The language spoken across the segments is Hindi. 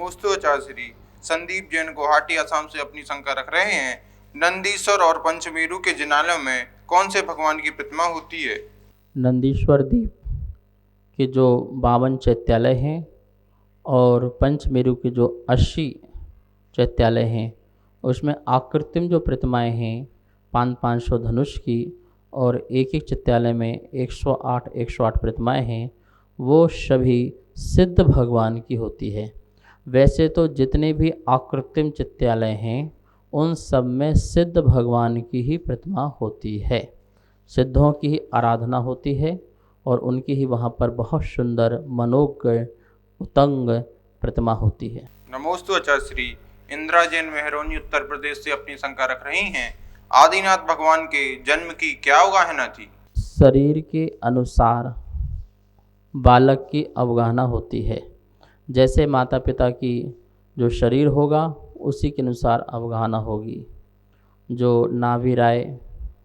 नमोस्तु आचार्य संदीप जैन गुवाहाटी असम से अपनी शंका रख रहे हैं। नंदीश्वर और पंचमेरु के जिनालयों में कौन से भगवान की प्रतिमा होती है? नंदीश्वर द्वीप के जो 52 चैत्यालय हैं और पंचमेरु के जो 80 चैत्यालय हैं उसमें आकृतिम जो प्रतिमाएं हैं 500 धनुष की और एक एक चैत्यालय में 108 प्रतिमाएं हैं, वो सभी सिद्ध भगवान की होती है। वैसे तो जितने भी आकृतिम चैत्यालय हैं उन सब में सिद्ध भगवान की ही प्रतिमा होती है, सिद्धों की ही आराधना होती है और उनकी ही वहाँ पर बहुत सुंदर मनोज्ञ उतंग प्रतिमा होती है। नमोस्तु आचार्य इंदिरा जैन मेहरौनी उत्तर प्रदेश से अपनी शंका रख रही हैं। आदिनाथ भगवान के जन्म की क्या अवगाहना थी? शरीर के अनुसार बालक की अवगाहना होती है। जैसे माता पिता की जो शरीर होगा उसी के अनुसार अवगाहना होगी। जो नाभि राय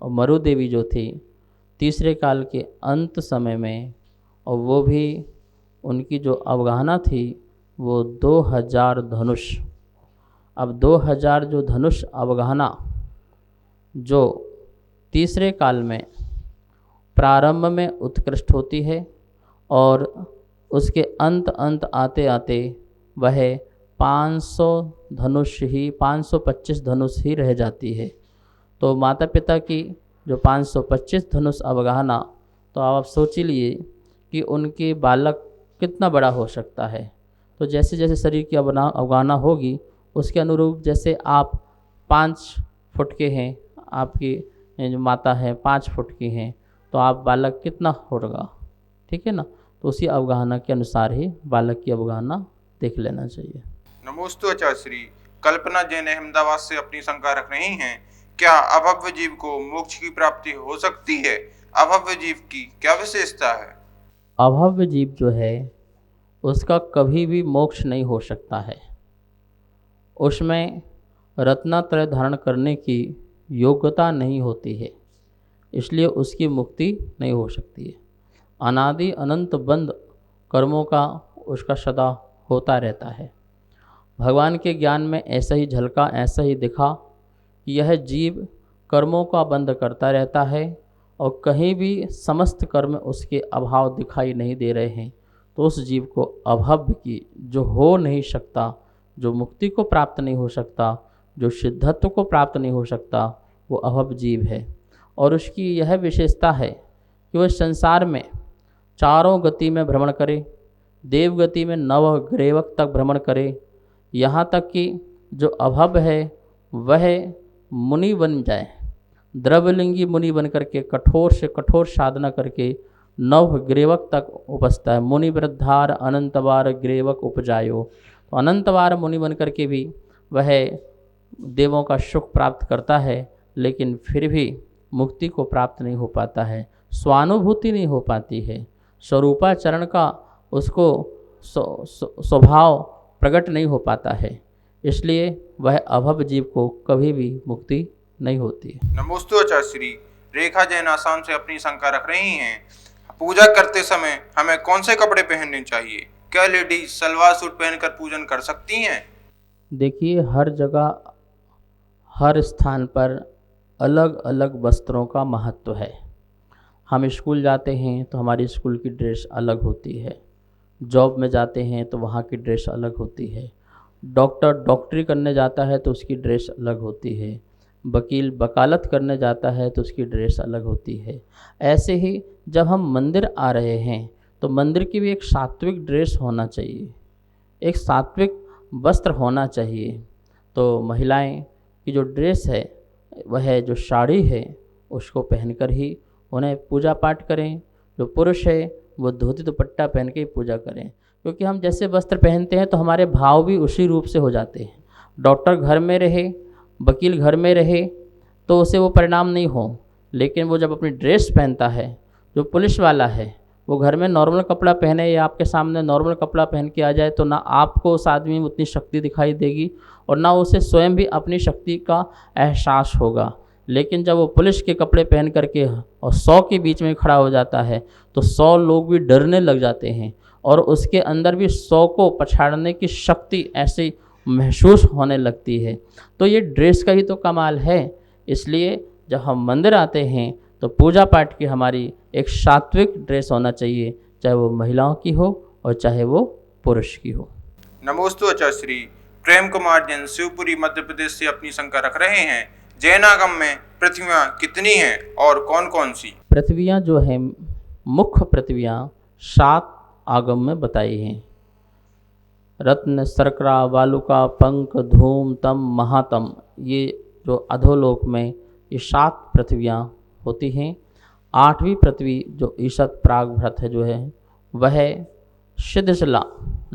और मरु देवी जो थी तीसरे काल के अंत समय में, और वो भी उनकी जो अवगाहना थी वो 2000 धनुष। अब 2000 जो धनुष अवगाहना जो तीसरे काल में प्रारंभ में उत्कृष्ट होती है और उसके अंत आते आते वह 500 धनुष ही 525 धनुष ही रह जाती है। तो माता पिता की जो 525 धनुष अवगाहना, तो आप सोच ही लिए कि उनके बालक कितना बड़ा हो सकता है। तो जैसे जैसे शरीर की अवगाहना होगी उसके अनुरूप, जैसे आप 5 फुट के हैं, आपकी जो माता है 5 फुट की हैं, तो आप बालक कितना होगा, ठीक है ना। तो उसी अवगाहना के अनुसार ही बालक की अवगाहना देख लेना चाहिए। नमोस्तु आचार्य कल्पना जैन अहमदाबाद से अपनी शंका रख रही हैं। क्या अभव्य जीव को मोक्ष की प्राप्ति हो सकती है? अभव्य जीव की क्या विशेषता है? अभव्य जीव जो है उसका कभी भी मोक्ष नहीं हो सकता है। उसमें रत्नात्रय धारण करने की योग्यता नहीं होती है, इसलिए उसकी मुक्ति नहीं हो सकती है। अनादि अनंत बंद कर्मों का उसका सदा होता रहता है। भगवान के ज्ञान में ऐसा ही झलका, ऐसा ही दिखा कि यह जीव कर्मों का बंद करता रहता है और कहीं भी समस्त कर्म उसके अभाव दिखाई नहीं दे रहे हैं। तो उस जीव को अभव्य की, जो हो नहीं सकता, जो मुक्ति को प्राप्त नहीं हो सकता, जो सिद्धत्व को प्राप्त नहीं हो सकता, वो अभव्य जीव है। और उसकी यह विशेषता है कि वह संसार में चारों गति में भ्रमण करे, देव गति में नवग्रेवक तक भ्रमण करे, यहाँ तक कि जो अभव्य है वह मुनि बन जाए, द्रव्यलिंगी मुनि बन करके कठोर से कठोर साधना करके नवग्रेवक तक उपजता है। मुनि वृद्धार अनंतवार ग्रेवक उपजायो। तो अनंतवार मुनि बन करके भी वह देवों का सुख प्राप्त करता है, लेकिन फिर भी मुक्ति को प्राप्त नहीं हो पाता है, स्वानुभूति नहीं हो पाती है, स्वरूपाचरण का उसको स्वभाव प्रकट नहीं हो पाता है, इसलिए वह अभव्य जीव को कभी भी मुक्ति नहीं होती है। नमोस्तु आचार्य रेखा जैन आसाम से अपनी शंका रख रही हैं। पूजा करते समय हमें कौन से कपड़े पहनने चाहिए? क्या लेडीज सलवार सूट पहनकर पूजन कर सकती हैं? देखिए, हर जगह हर स्थान पर अलग अलग वस्त्रों का महत्व है। हम स्कूल जाते हैं तो हमारी स्कूल की ड्रेस अलग होती है, जॉब में जाते हैं तो वहाँ की ड्रेस अलग होती है, डॉक्टर डॉक्टरी करने जाता है तो उसकी ड्रेस अलग होती है, वकील वकालत करने जाता है तो उसकी ड्रेस अलग होती है। ऐसे ही जब हम मंदिर आ रहे हैं तो मंदिर की भी एक सात्विक ड्रेस होना चाहिए, एक सात्विक वस्त्र होना चाहिए। तो महिलाएं की जो ड्रेस है, वह जो साड़ी है, उसको पहनकर ही उन्हें पूजा पाठ करें। जो पुरुष है वो धोती दुपट्टा पहन के ही पूजा करें, क्योंकि हम जैसे वस्त्र पहनते हैं तो हमारे भाव भी उसी रूप से हो जाते हैं। डॉक्टर घर में रहे, वकील घर में रहे तो उसे वो परिणाम नहीं हो, लेकिन वो जब अपनी ड्रेस पहनता है, जो पुलिस वाला है वो घर में नॉर्मल कपड़ा पहने या आपके सामने नॉर्मल कपड़ा पहन के आ जाए, तो ना आपको उस आदमी में उतनी शक्ति दिखाई देगी और ना उसे स्वयं भी अपनी शक्ति का एहसास होगा। लेकिन जब वो पुलिस के कपड़े पहन करके और 100 के बीच में खड़ा हो जाता है तो 100 लोग भी डरने लग जाते हैं और उसके अंदर भी 100 को पछाड़ने की शक्ति ऐसी महसूस होने लगती है। तो ये ड्रेस का ही तो कमाल है। इसलिए जब हम मंदिर आते हैं तो पूजा पाठ की हमारी एक सात्विक ड्रेस होना चाहिए, चाहे वो महिलाओं की हो और चाहे वो पुरुष की हो। नमोस्तु आचार्य श्री। प्रेम कुमार जैन शिवपुरी मध्य प्रदेश से अपनी शंका रख रहे हैं। जैनागम में पृथ्वियां कितनी हैं और कौन कौन सी? पृथ्वियाँ जो है, मुख्य पृथ्वियाँ 7 आगम में बताई हैं। रत्न, शर्करा, वालुका, पंक, धूम, तम, महातम, ये जो अधोलोक में ये 7 पृथ्वियाँ होती हैं। 8वीं पृथ्वी जो ईशत प्रागभ्रत है जो है, वह सिद्धशिला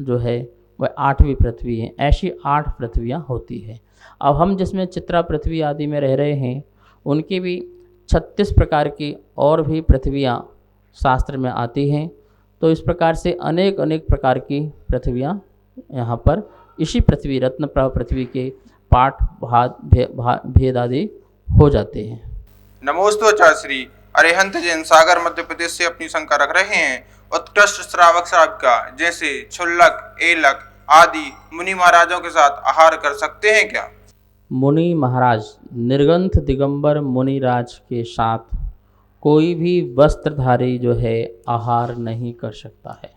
जो है वह 8वीं पृथ्वी है। ऐसी 8 पृथ्वियाँ होती है। अब हम जिसमें चित्रा पृथ्वी आदि में रह रहे हैं, उनकी भी 36 प्रकार की और भी पृथ्वियाँ शास्त्र में आती हैं। तो इस प्रकार से अनेक अनेक प्रकार की पृथ्वियाँ यहाँ पर इसी पृथ्वी रत्न पृथ्वी के पाठ भेद आदि हो जाते हैं। नमोस्तु आचार्य श्री। अरिहंत जैन सागर मध्य प्रदेश से अपनी शंका रख रहे हैं। उत्कृष्ट श्रावक श्राविका जैसे क्षुल्लक, एलक आदि मुनि महाराजों के साथ आहार कर सकते हैं क्या? मुनि महाराज, निर्गंथ दिगंबर मुनिराज के साथ कोई भी वस्त्रधारी जो है आहार नहीं कर सकता है।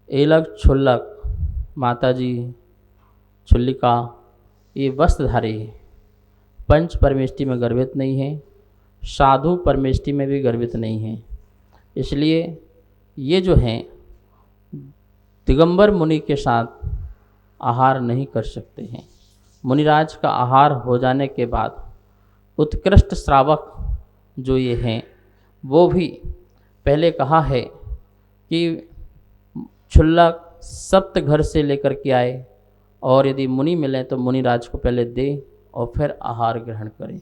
एलक, क्षुल्लक, माताजी, क्षुल्लिका, ये वस्त्रधारी पंच परमेष्टि में गर्भित नहीं है, साधु परमेष्टि में भी गर्भित नहीं है। इसलिए ये जो हैं दिगंबर मुनि के साथ आहार नहीं कर सकते हैं। मुनिराज का आहार हो जाने के बाद उत्कृष्ट श्रावक जो ये हैं, वो भी पहले कहा है कि क्षुल्लक सप्त घर से लेकर के आए और यदि मुनि मिले तो मुनिराज को पहले दे और फिर आहार ग्रहण करें।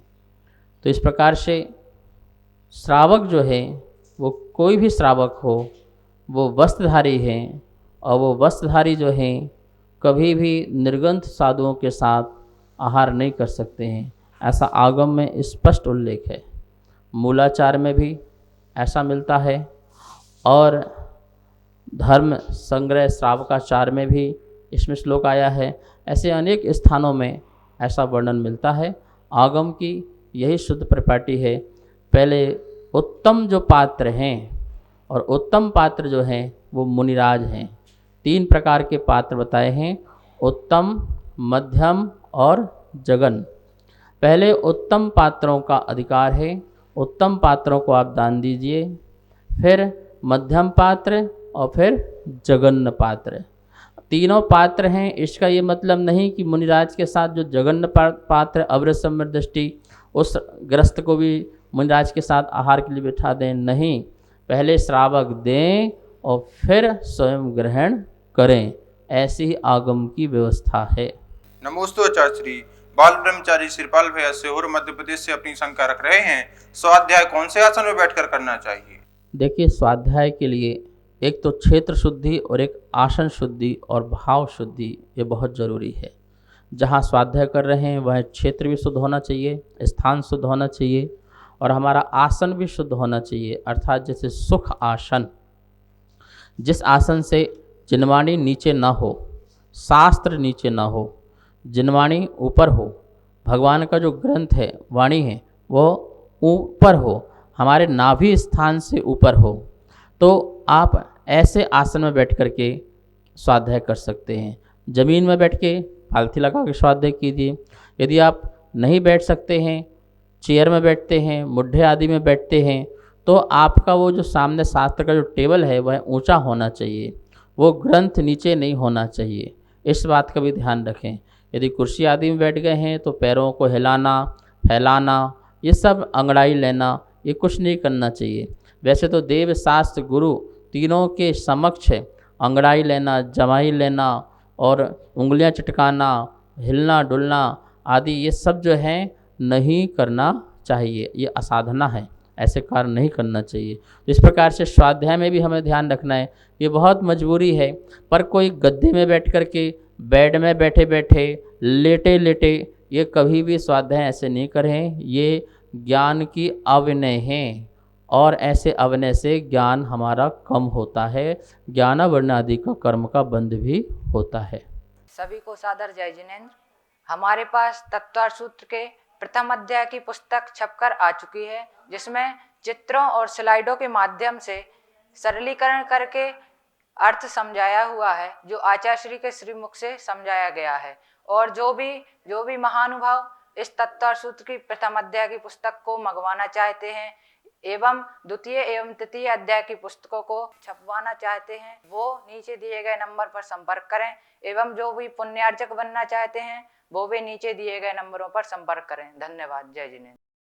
तो इस प्रकार से श्रावक जो है, वो कोई भी श्रावक हो, वो वस्त्रधारी हैं और वो वस्त्रधारी जो हैं कभी भी निर्गंथ साधुओं के साथ आहार नहीं कर सकते हैं। ऐसा आगम में स्पष्ट उल्लेख है। मूलाचार में भी ऐसा मिलता है और धर्म संग्रह श्रावकाचार में भी इसमें श्लोक आया है। ऐसे अनेक स्थानों में ऐसा वर्णन मिलता है। आगम की यही शुद्ध परिपाटी है। पहले उत्तम जो पात्र हैं, और उत्तम पात्र जो हैं वो मुनिराज हैं। 3 प्रकार के पात्र बताए हैं, उत्तम, मध्यम और जगन। पहले उत्तम पात्रों का अधिकार है, उत्तम पात्रों को आप दान दीजिए, फिर मध्यम पात्र और फिर जगन्न पात्र। तीनों पात्र हैं। इसका ये मतलब नहीं कि मुनिराज के साथ जो जगन्न पात्र अवृत समृद्धि उस ग्रस्त को भी मुनिराज के साथ आहार के लिए बिठा दें, नहीं, पहले श्रावक दें और फिर स्वयं ग्रहण करें। ऐसी ही आगम की व्यवस्था है। नमोस्तु आचार्य श्री। बाल ब्रह्मचारी श्रीपाल भैया सीहोर मध्य प्रदेश से अपनी शंका रख रहे हैं। स्वाध्याय कौन से आसन में बैठकर करना चाहिए? देखिए, स्वाध्याय के लिए एक तो क्षेत्र शुद्धि और एक आसन शुद्धि और भाव शुद्धि, ये बहुत ज़रूरी है। जहाँ स्वाध्याय कर रहे हैं वह क्षेत्र भी शुद्ध होना चाहिए, स्थान शुद्ध होना चाहिए और हमारा आसन भी शुद्ध होना चाहिए। अर्थात जैसे सुख आसन, जिस आसन से जिनवाणी नीचे ना हो, शास्त्र नीचे ना हो, जिनवाणी ऊपर हो, भगवान का जो ग्रंथ है, वाणी है, वो ऊपर हो, हमारे नाभि स्थान से ऊपर हो, तो आप ऐसे आसन में बैठ कर के स्वाध्याय कर सकते हैं। ज़मीन में बैठ के पालथी लगा के स्वाध्याय कीजिए। यदि आप नहीं बैठ सकते हैं, चेयर में बैठते हैं, मुड्ढे आदि में बैठते हैं, तो आपका वो जो सामने शास्त्र का जो टेबल है वह ऊंचा होना चाहिए, वो ग्रंथ नीचे नहीं होना चाहिए। इस बात का भी ध्यान रखें। यदि कुर्सी आदि में बैठ गए हैं तो पैरों को हिलाना, फैलाना, ये सब अंगड़ाई लेना, ये कुछ नहीं करना चाहिए। वैसे तो देव, शास्त्र, गुरु तीनों के समक्ष अंगड़ाई लेना, जमाई लेना और उंगलियां चटकाना, हिलना डुलना आदि ये सब जो है नहीं करना चाहिए। ये असाधना है, ऐसे कार्य नहीं करना चाहिए। इस प्रकार से स्वाध्याय में भी हमें ध्यान रखना है। ये बहुत मजबूरी है, पर कोई गद्दे में बैठ कर के, बेड में बैठे बैठे, लेटे लेटे, ये कभी भी स्वाध्याय ऐसे नहीं करें। ये ज्ञान की अविनय है और ऐसे अवनय से ज्ञान हमारा कम होता है, ज्ञानावरण आदि का कर्म का बंध भी होता है। सभी को सादर जय जिनेन्द्र। हमारे पास तत्वार्थ सूत्र के प्रथम अध्याय की पुस्तक छपकर आ चुकी है, जिसमें चित्रों और स्लाइडों के माध्यम से सरलीकरण करके अर्थ समझाया हुआ है, जो आचार्य श्री के श्रीमुख से समझाया गया है। और जो भी महानुभाव इस तत्वार्थ सूत्र की प्रथम अध्याय की पुस्तक को मंगवाना चाहते हैं एवं द्वितीय एवं तृतीय अध्याय की पुस्तकों को छपवाना चाहते हैं, वो नीचे दिए गए नंबर पर संपर्क करें। एवं जो भी पुण्यार्जक बनना चाहते हैं वो भी नीचे दिए गए नंबरों पर संपर्क करें। धन्यवाद। जय जिनेन्द्र।